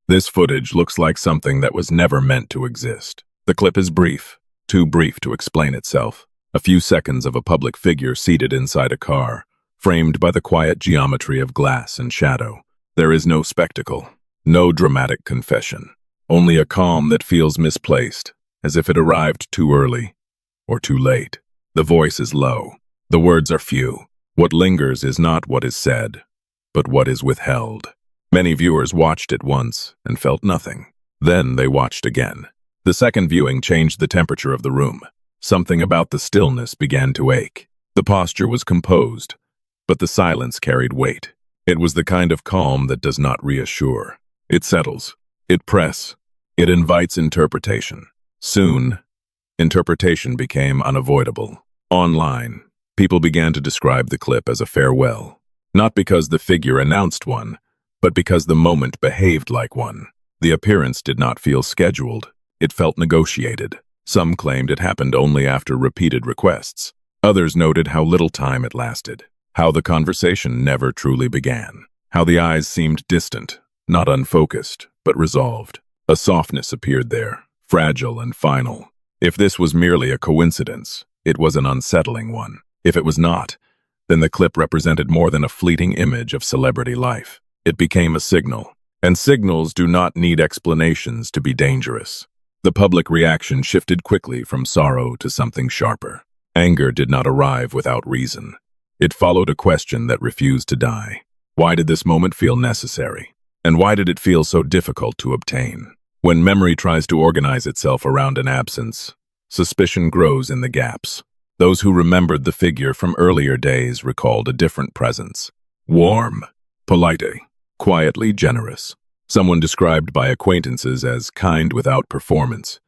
This footage looks like something that was never meant to exist. The clip is brief, too brief to explain itself. A few seconds of a public figure seated inside a car, framed by the quiet geometry of glass and shadow. There is no spectacle, no dramatic confession, only a calm that feels misplaced, as if it arrived too early or too late. The voice is low. The words are few. What lingers is not what is said, but what is withheld. Many viewers watched it once and felt nothing. Then they watched again. The second viewing changed the temperature of the room. Something about the stillness began to ache. The posture was composed, but the silence carried weight. It was the kind of calm that does not reassure. It settles. It presses. It invites interpretation. Soon, interpretation became unavoidable. Online, people began to describe the clip as a farewell, not because the figure announced one, but because the moment behaved like one. The appearance did not feel scheduled. It felt negotiated. Some claimed it happened only after repeated requests. Others noted how little time it lasted, how the conversation never truly began, how the eyes seemed distant, not unfocused, but resolved. A softness appeared there, fragile and final. If this was merely a coincidence, it was an unsettling one. If it was not, then the clip represented more than a fleeting image of celebrity life. It became a signal, and signals do not need explanations to be dangerous. The public reaction shifted quickly from sorrow to something sharper. Anger did not arrive without reason. It followed a question that refused to die. Why did this moment feel necessary? And why did it feel so difficult to obtain? When memory tries to organize itself around an absence, suspicion grows in the gaps. Those who remembered the figure from earlier days recalled a different presence. Warm, polite, quietly generous. Someone described by acquaintances as kind without performance,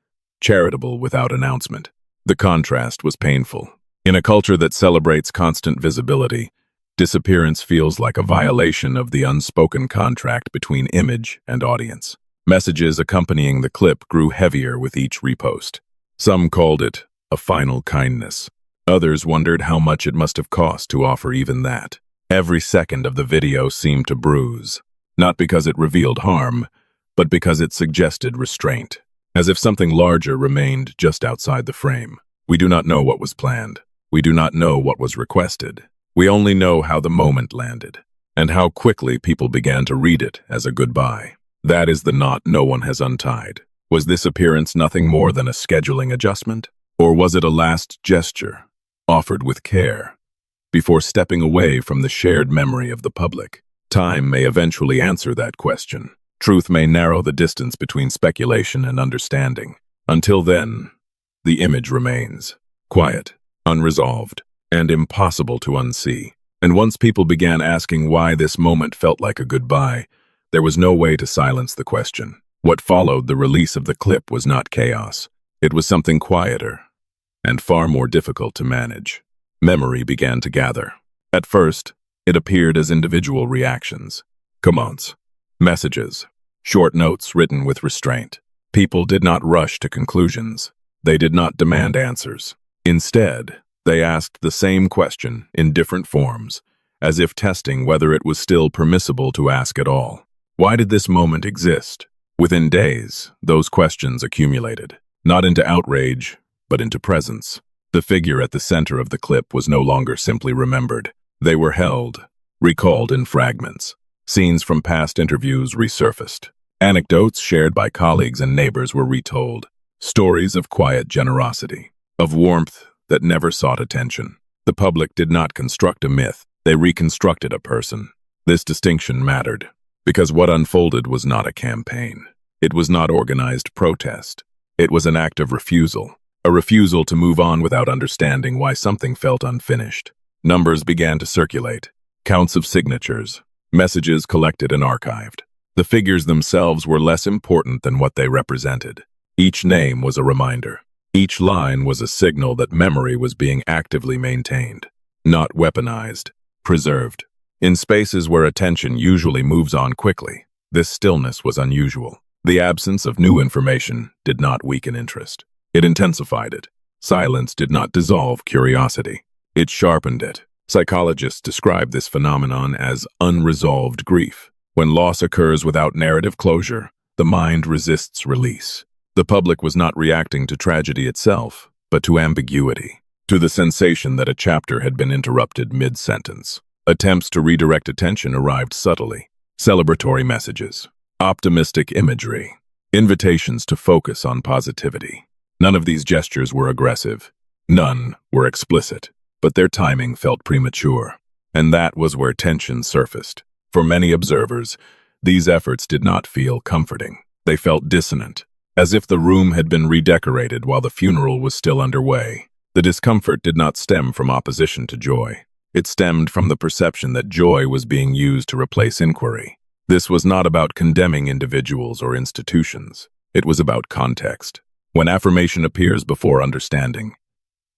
charitable without announcement. The contrast was painful. In a culture that celebrates constant visibility, disappearance feels like a violation of the unspoken contract between image and audience. Messages accompanying the clip grew heavier with each repost. Some called it a final kindness. Others wondered how much it must have cost to offer even that. Every second of the video seemed to bruise, not because it revealed harm, but because it suggested restraint, as if something larger remained just outside the frame. We do not know what was planned. We do not know what was requested. We only know how the moment landed, and how quickly people began to read it as a goodbye. That is the knot no one has untied. Was this appearance nothing more than a scheduling adjustment? Or was it a last gesture, offered with care, before stepping away from the shared memory of the public? Time may eventually answer that question. Truth may narrow the distance between speculation and understanding. Until then, the image remains, quiet, unresolved, and impossible to unsee. And once people began asking why this moment felt like a goodbye, there was no way to silence the question. What followed the release of the clip was not chaos. It was something quieter and far more difficult to manage. Memory began to gather. At first, it appeared as individual reactions, comments, messages, short notes written with restraint. People did not rush to conclusions. They did not demand answers. Instead, they asked the same question in different forms, as if testing whether it was still permissible to ask at all. Why did this moment exist? Within days, those questions accumulated, not into outrage, but into presence. The figure at the center of the clip was no longer simply remembered. They were held, recalled in fragments. Scenes from past interviews resurfaced. Anecdotes shared by colleagues and neighbors were retold. Stories of quiet generosity, of warmth that never sought attention. The public did not construct a myth. They reconstructed a person. This distinction mattered, because what unfolded was not a campaign. It was not organized protest. It was an act of refusal. A refusal to move on without understanding why something felt unfinished. Numbers began to circulate. Counts of signatures. Messages collected and archived. The figures themselves were less important than what they represented. Each name was a reminder. Each line was a signal that memory was being actively maintained, not weaponized, preserved. In spaces where attention usually moves on quickly, this stillness was unusual. The absence of new information did not weaken interest. It intensified it. Silence did not dissolve curiosity. It sharpened it. Psychologists describe this phenomenon as unresolved grief. When loss occurs without narrative closure, the mind resists release. The public was not reacting to tragedy itself, but to ambiguity, to the sensation that a chapter had been interrupted mid-sentence. Attempts to redirect attention arrived subtly. Celebratory messages, optimistic imagery, invitations to focus on positivity. None of these gestures were aggressive. None were explicit, but their timing felt premature. And that was where tension surfaced. For many observers, these efforts did not feel comforting. They felt dissonant, as if the room had been redecorated while the funeral was still underway. The discomfort did not stem from opposition to joy. It stemmed from the perception that joy was being used to replace inquiry. This was not about condemning individuals or institutions. It was about context. When affirmation appears before understanding,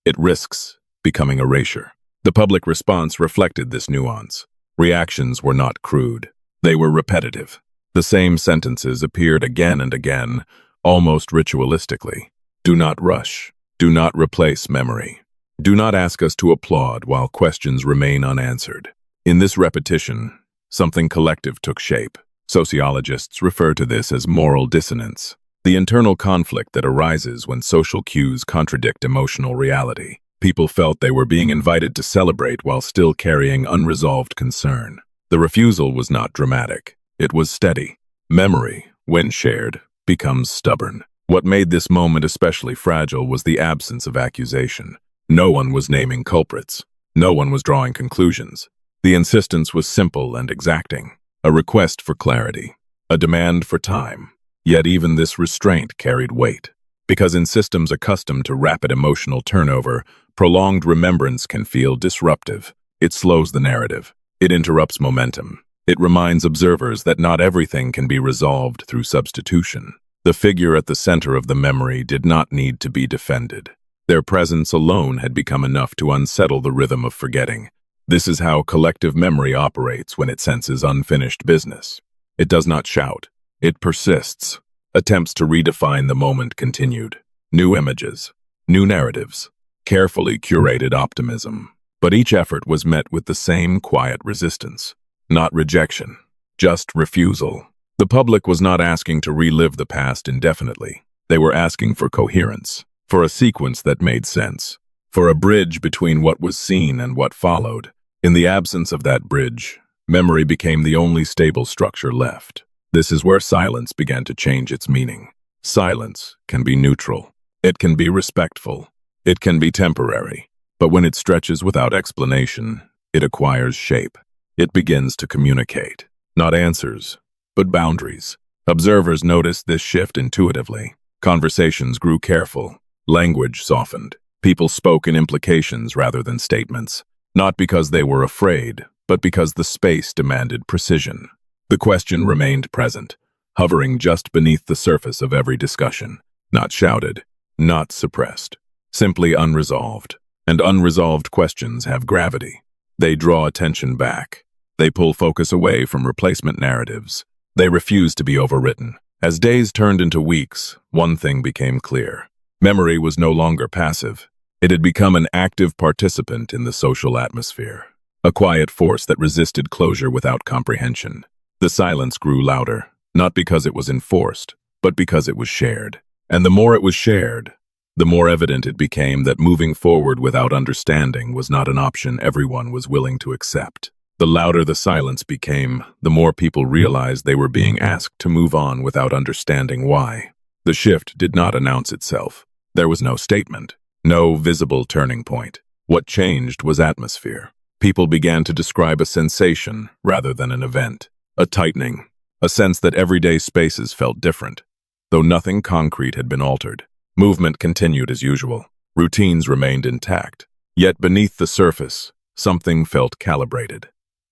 it risks becoming erasure. The public response reflected this nuance. Reactions were not crude. They were repetitive. The same sentences appeared again and again, almost ritualistically. Do not rush. Do not replace memory. Do not ask us to applaud while questions remain unanswered. In this repetition, something collective took shape. Sociologists refer to this as moral dissonance, the internal conflict that arises when social cues contradict emotional reality. People felt they were being invited to celebrate while still carrying unresolved concern. The refusal was not dramatic. It was steady. Memory, when shared, becomes stubborn. What made this moment especially fragile was the absence of accusation. No one was naming culprits. No one was drawing conclusions. The insistence was simple and exacting, a request for clarity, a demand for time. Yet even this restraint carried weight. Because in systems accustomed to rapid emotional turnover, prolonged remembrance can feel disruptive. It slows the narrative. It interrupts momentum. It reminds observers that not everything can be resolved through substitution. The figure at the center of the memory did not need to be defended. Their presence alone had become enough to unsettle the rhythm of forgetting. This is how collective memory operates when it senses unfinished business. It does not shout. It persists. Attempts to redefine the moment continued. New images, new narratives, carefully curated optimism. But each effort was met with the same quiet resistance. Not rejection, just refusal. The public was not asking to relive the past indefinitely. They were asking for coherence, for a sequence that made sense, for a bridge between what was seen and what followed. In the absence of that bridge, memory became the only stable structure left. This is where silence began to change its meaning. Silence can be neutral. It can be respectful. It can be temporary. But when it stretches without explanation, it acquires shape. It begins to communicate. Not answers, but boundaries. Observers noticed this shift intuitively. Conversations grew careful. Language softened. People spoke in implications rather than statements. Not because they were afraid, but because the space demanded precision. The question remained present, hovering just beneath the surface of every discussion. Not shouted, not suppressed. Simply unresolved. And unresolved questions have gravity. They draw attention back. They pull focus away from replacement narratives. They refuse to be overwritten. As days turned into weeks, one thing became clear. Memory was no longer passive. It had become an active participant in the social atmosphere. A quiet force that resisted closure without comprehension. The silence grew louder, not because it was enforced, but because it was shared. And the more it was shared, the more evident it became that moving forward without understanding was not an option everyone was willing to accept. The louder the silence became, the more people realized they were being asked to move on without understanding why. The shift did not announce itself. There was no statement, no visible turning point. What changed was atmosphere. People began to describe a sensation rather than an event. A tightening, a sense that everyday spaces felt different. Though nothing concrete had been altered, movement continued as usual. Routines remained intact. Yet beneath the surface, something felt calibrated,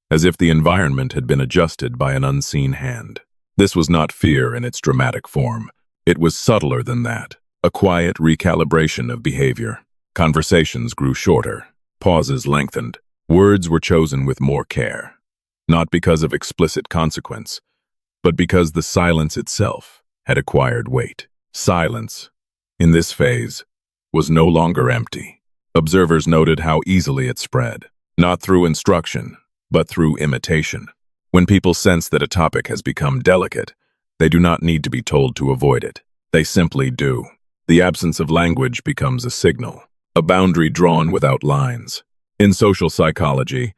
as if the environment had been adjusted by an unseen hand. This was not fear in its dramatic form. It was subtler than that, a quiet recalibration of behavior. Conversations grew shorter, pauses lengthened, words were chosen with more care. Not because of explicit consequence, but because the silence itself had acquired weight. Silence, in this phase, was no longer empty. Observers noted how easily it spread, not through instruction, but through imitation. When people sense that a topic has become delicate, They do not need to be told to avoid it. They simply do. The absence of language becomes a signal, a boundary drawn without lines. In social psychology,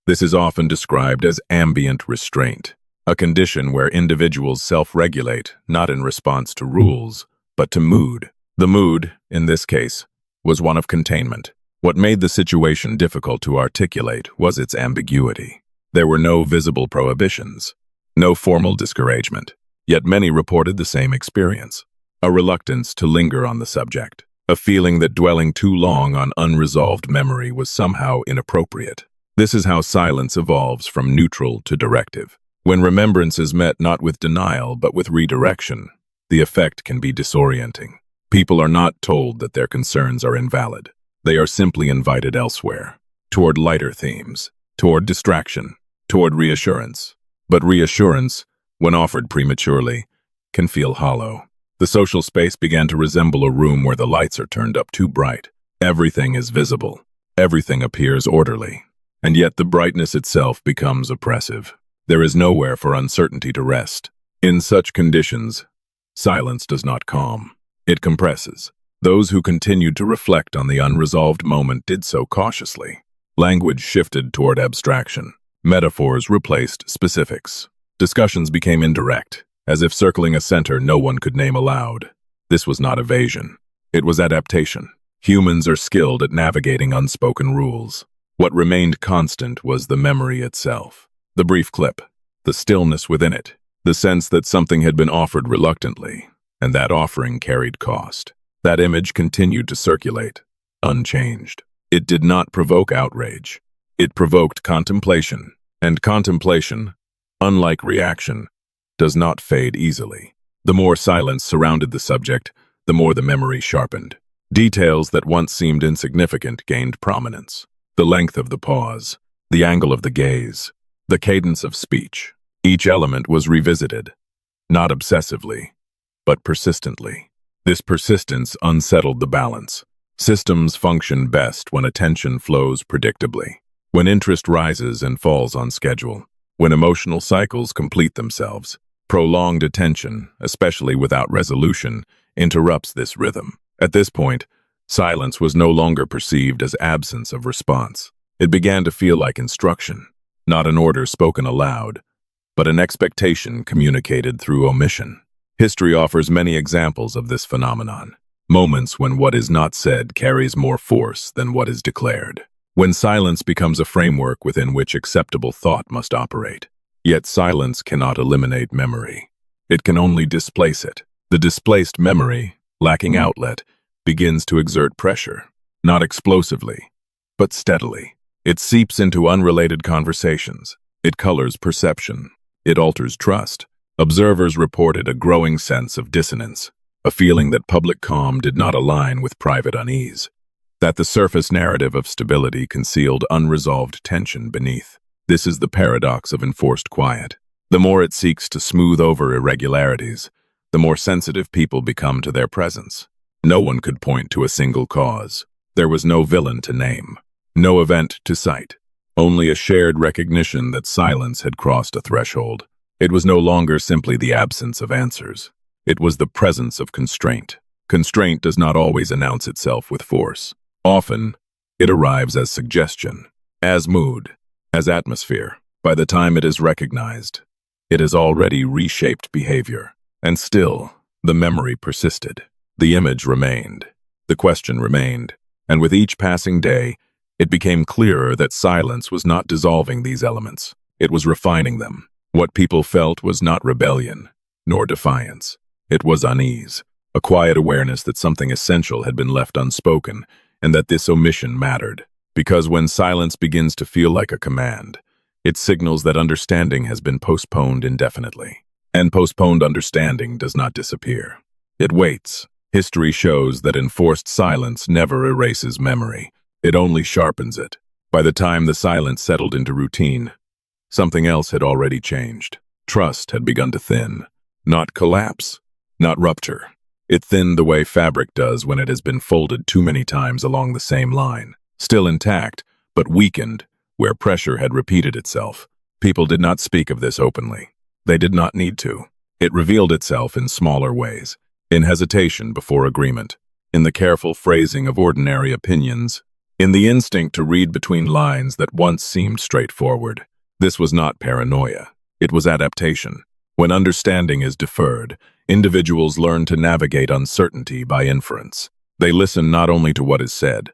this is often described as ambient restraint, a condition where individuals self-regulate, not in response to rules, but to mood. The mood, in this case, was one of containment. What made the situation difficult to articulate was its ambiguity. There were no visible prohibitions, no formal discouragement, yet many reported the same experience. A reluctance to linger on the subject, a feeling that dwelling too long on unresolved memory was somehow inappropriate. This is how silence evolves from neutral to directive. When remembrance is met not with denial but with redirection, the effect can be disorienting. People are not told that their concerns are invalid. They are simply invited elsewhere, toward lighter themes, toward distraction, toward reassurance. But reassurance, when offered prematurely, can feel hollow. The social space began to resemble a room where the lights are turned up too bright. Everything is visible. Everything appears orderly. And yet the brightness itself becomes oppressive. There is nowhere for uncertainty to rest. In such conditions, silence does not calm. It compresses. Those who continued to reflect on the unresolved moment did so cautiously. Language shifted toward abstraction. Metaphors replaced specifics. Discussions became indirect, as if circling a center no one could name aloud. This was not evasion. It was adaptation. Humans are skilled at navigating unspoken rules. What remained constant was the memory itself. The brief clip, the stillness within it, the sense that something had been offered reluctantly, and that offering carried cost. That image continued to circulate, unchanged. It did not provoke outrage. It provoked contemplation, and contemplation, unlike reaction, does not fade easily. The more silence surrounded the subject, the more the memory sharpened. Details that once seemed insignificant gained prominence. The length of the pause, the angle of the gaze, the cadence of speech. Each element was revisited, not obsessively, but persistently. This persistence unsettled the balance. Systems function best when attention flows predictably, when interest rises and falls on schedule, when emotional cycles complete themselves. Prolonged attention, especially without resolution, interrupts this rhythm. At this point, silence was no longer perceived as absence of response. It began to feel like instruction, not an order spoken aloud, but an expectation communicated through omission. History offers many examples of this phenomenon, moments when what is not said carries more force than what is declared, when silence becomes a framework within which acceptable thought must operate. Yet silence cannot eliminate memory. It can only displace it. The displaced memory, lacking outlet, begins to exert pressure, not explosively, but steadily. It seeps into unrelated conversations. It colors perception. It alters trust. Observers reported a growing sense of dissonance, a feeling that public calm did not align with private unease, that the surface narrative of stability concealed unresolved tension beneath. This is the paradox of enforced quiet. The more it seeks to smooth over irregularities, the more sensitive people become to their presence. No one could point to a single cause. There was no villain to name, no event to cite, only a shared recognition that silence had crossed a threshold. It was no longer simply the absence of answers. It was the presence of constraint. Constraint does not always announce itself with force. Often, it arrives as suggestion, as mood, as atmosphere. By the time it is recognized, it has already reshaped behavior. And still, the memory persisted. The image remained. The question remained. And with each passing day, it became clearer that silence was not dissolving these elements. It was refining them. What people felt was not rebellion, nor defiance. It was unease, a quiet awareness that something essential had been left unspoken, and that this omission mattered. Because when silence begins to feel like a command, it signals that understanding has been postponed indefinitely. And postponed understanding does not disappear. It waits. History shows that enforced silence never erases memory. It only sharpens it. By the time the silence settled into routine, something else had already changed. Trust had begun to thin. Not collapse, not rupture. It thinned the way fabric does when it has been folded too many times along the same line. Still intact, but weakened, where pressure had repeated itself. People did not speak of this openly. They did not need to. It revealed itself in smaller ways, in hesitation before agreement, in the careful phrasing of ordinary opinions, in the instinct to read between lines that once seemed straightforward. This was not paranoia. It was adaptation. When understanding is deferred, individuals learn to navigate uncertainty by inference. They listen not only to what is said,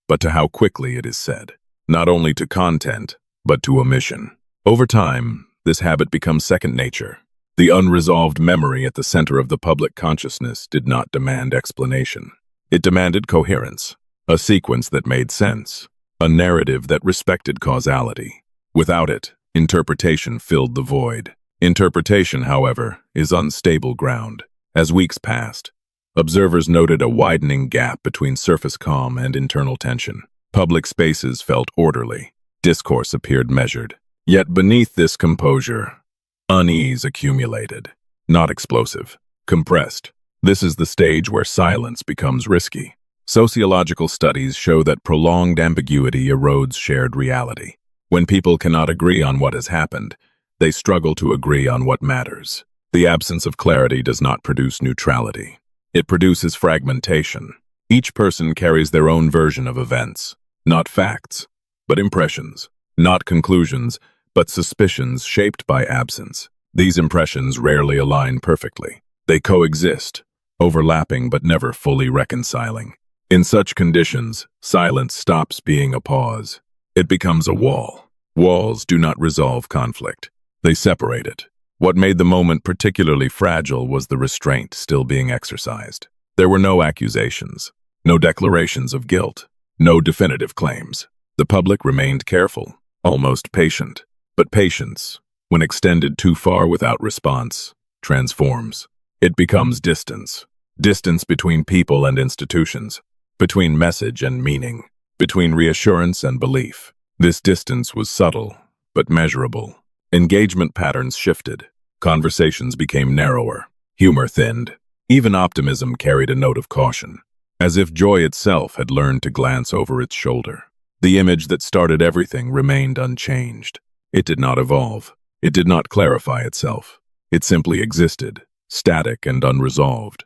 but to how quickly it is said. Not only to content, but to omission. Over time, this habit becomes second nature. The unresolved memory at the center of the public consciousness did not demand explanation. It demanded coherence, a sequence that made sense, a narrative that respected causality. Without it, interpretation filled the void. Interpretation, however, is unstable ground. As weeks passed, observers noted a widening gap between surface calm and internal tension. Public spaces felt orderly. Discourse appeared measured. Yet beneath this composure, unease accumulated. Not explosive, compressed. This is the stage where silence becomes risky. Sociological studies show that prolonged ambiguity erodes shared reality. When people cannot agree on what has happened, they struggle to agree on what matters. The absence of clarity does not produce neutrality. It produces fragmentation. Each person carries their own version of events. Not facts, but impressions. Not conclusions, but suspicions shaped by absence. These impressions rarely align perfectly. They coexist, overlapping but never fully reconciling. In such conditions, silence stops being a pause. It becomes a wall. Walls do not resolve conflict. They separate it. What made the moment particularly fragile was the restraint still being exercised. There were no accusations, no declarations of guilt, no definitive claims. The public remained careful, almost patient. But patience, when extended too far without response, transforms. It becomes distance. Distance between people and institutions, between message and meaning, between reassurance and belief. This distance was subtle, but measurable. Engagement patterns shifted. Conversations became narrower. Humor thinned. Even optimism carried a note of caution, as if joy itself had learned to glance over its shoulder. The image that started everything remained unchanged. It did not evolve. It did not clarify itself. It simply existed, static and unresolved,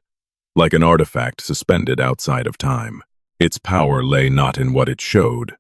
like an artifact suspended outside of time. Its power lay not in what it showed,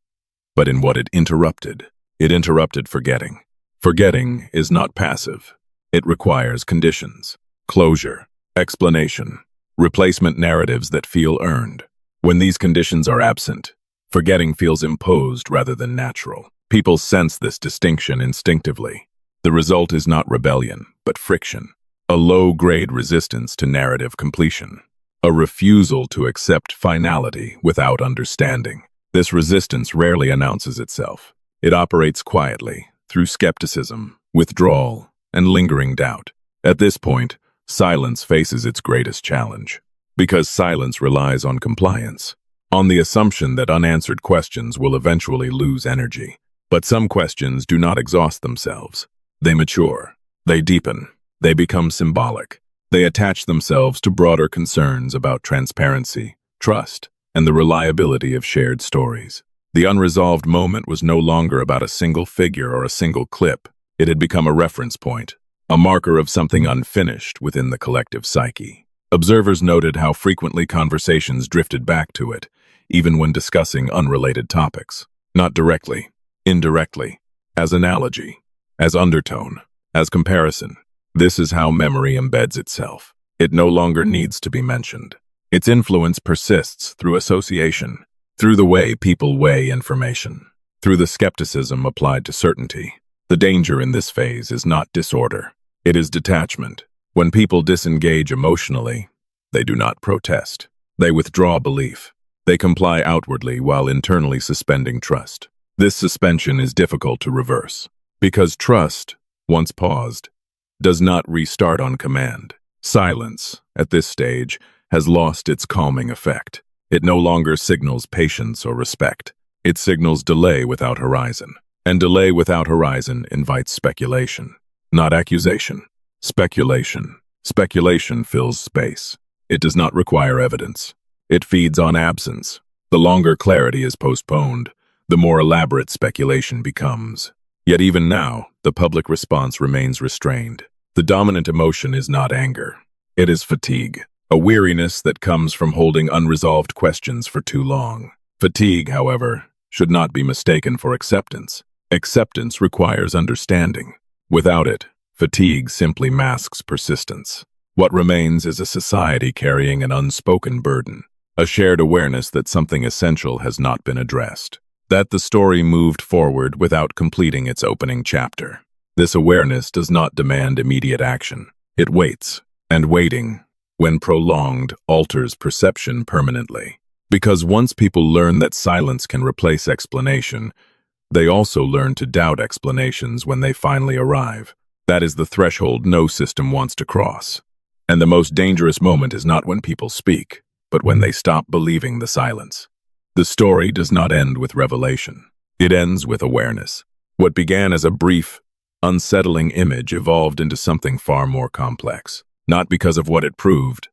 but in what it interrupted. It interrupted forgetting. Forgetting is not passive. It requires conditions, closure, explanation, replacement narratives that feel earned. When these conditions are absent, forgetting feels imposed rather than natural. People sense this distinction instinctively. The result is not rebellion, but friction. A low-grade resistance to narrative completion. A refusal to accept finality without understanding. This resistance rarely announces itself. It operates quietly, through skepticism, withdrawal, and lingering doubt. At this point, silence faces its greatest challenge. Because silence relies on compliance, on the assumption that unanswered questions will eventually lose energy. But some questions do not exhaust themselves. They mature. They deepen. They become symbolic. They attach themselves to broader concerns about transparency, trust, and the reliability of shared stories. The unresolved moment was no longer about a single figure or a single clip. It had become a reference point, a marker of something unfinished within the collective psyche. Observers noted how frequently conversations drifted back to it, even when discussing unrelated topics. Not directly, indirectly, as analogy, as undertone, as comparison. This is how memory embeds itself. It no longer needs to be mentioned. Its influence persists through association, through the way people weigh information, through the skepticism applied to certainty. The danger in this phase is not disorder. It is detachment. When people disengage emotionally, they do not protest. They withdraw belief. They comply outwardly while internally suspending trust. This suspension is difficult to reverse, because trust, once paused, does not restart on command. Silence, at this stage, has lost its calming effect. It no longer signals patience or respect. It signals delay without horizon. And delay without horizon invites speculation, not accusation. Speculation. Speculation fills space. It does not require evidence. It feeds on absence. The longer clarity is postponed, the more elaborate speculation becomes. Yet even now, the public response remains restrained. The dominant emotion is not anger. It is fatigue, a weariness that comes from holding unresolved questions for too long. Fatigue, however, should not be mistaken for acceptance. Acceptance requires understanding. Without it, fatigue simply masks persistence. What remains is a society carrying an unspoken burden, a shared awareness that something essential has not been addressed, that the story moved forward without completing its opening chapter. This awareness does not demand immediate action. It waits, and waiting, when prolonged, alters perception permanently. Because once people learn that silence can replace explanation, they also learn to doubt explanations when they finally arrive. That is the threshold no system wants to cross. And the most dangerous moment is not when people speak, but when they stop believing the silence. The story does not end with revelation. It ends with awareness. What began as a brief, unsettling image evolved into something far more complex, not because of what it proved,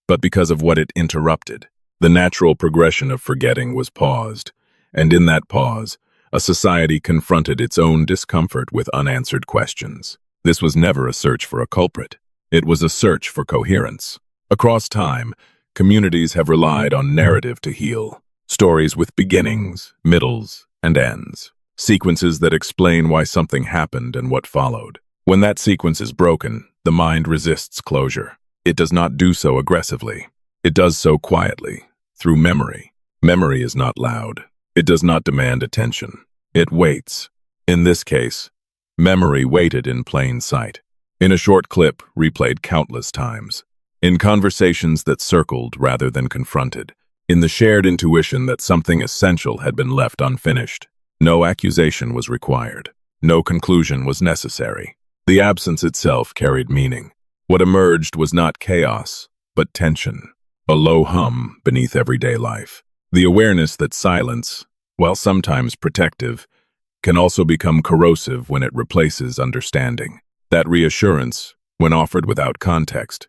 but because of what it interrupted. The natural progression of forgetting was paused, and in that pause, a society confronted its own discomfort with unanswered questions. This was never a search for a culprit. It was a search for coherence. Across time, communities have relied on narrative to heal. Stories with beginnings, middles, and ends. Sequences that explain why something happened and what followed. When that sequence is broken, the mind resists closure. It does not do so aggressively. It does so quietly, through memory. Memory is not loud. It does not demand attention. It waits. In this case, memory waited in plain sight. In a short clip replayed countless times. In conversations that circled rather than confronted. In the shared intuition that something essential had been left unfinished. No accusation was required. No conclusion was necessary. The absence itself carried meaning. What emerged was not chaos, but tension. A low hum beneath everyday life. The awareness that silence, while sometimes protective, can also become corrosive when it replaces understanding. That reassurance, when offered without context,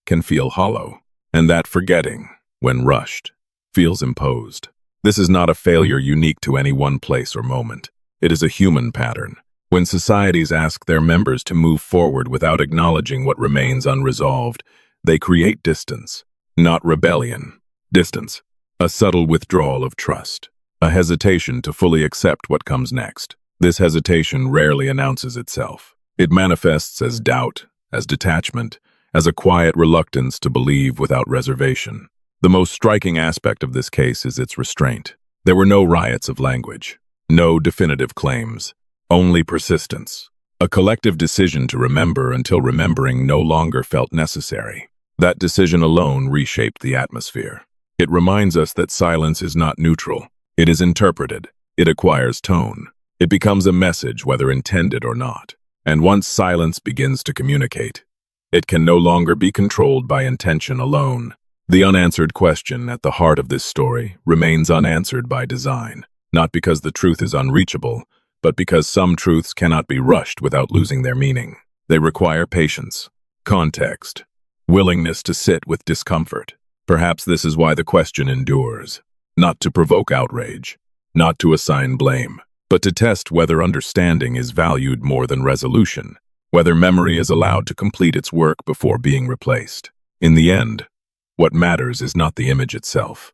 can feel hollow. And that forgetting, when rushed, feels imposed. This is not a failure unique to any one place or moment. It is a human pattern. When societies ask their members to move forward without acknowledging what remains unresolved, they create distance, not rebellion. Distance, a subtle withdrawal of trust, a hesitation to fully accept what comes next. This hesitation rarely announces itself. It manifests as doubt, as detachment, as a quiet reluctance to believe without reservation. The most striking aspect of this case is its restraint. There were no riots of language, no definitive claims, only persistence. A collective decision to remember until remembering no longer felt necessary. That decision alone reshaped the atmosphere. It reminds us that silence is not neutral. It is interpreted. It acquires tone. It becomes a message, whether intended or not. And once silence begins to communicate, it can no longer be controlled by intention alone. The unanswered question at the heart of this story remains unanswered by design, not because the truth is unreachable, but because some truths cannot be rushed without losing their meaning. They require patience, context, willingness to sit with discomfort. Perhaps this is why the question endures, not to provoke outrage, not to assign blame, but to test whether understanding is valued more than resolution, whether memory is allowed to complete its work before being replaced. In the end, what matters is not the image itself,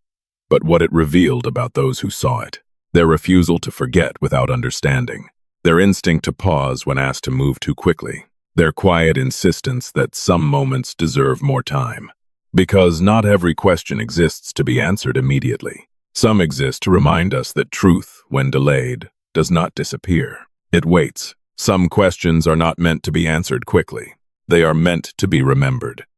but what it revealed about those who saw it. Their refusal to forget without understanding, their instinct to pause when asked to move too quickly, their quiet insistence that some moments deserve more time. Because not every question exists to be answered immediately. Some exist to remind us that truth, when delayed, does not disappear. It waits. Some questions are not meant to be answered quickly. They are meant to be remembered.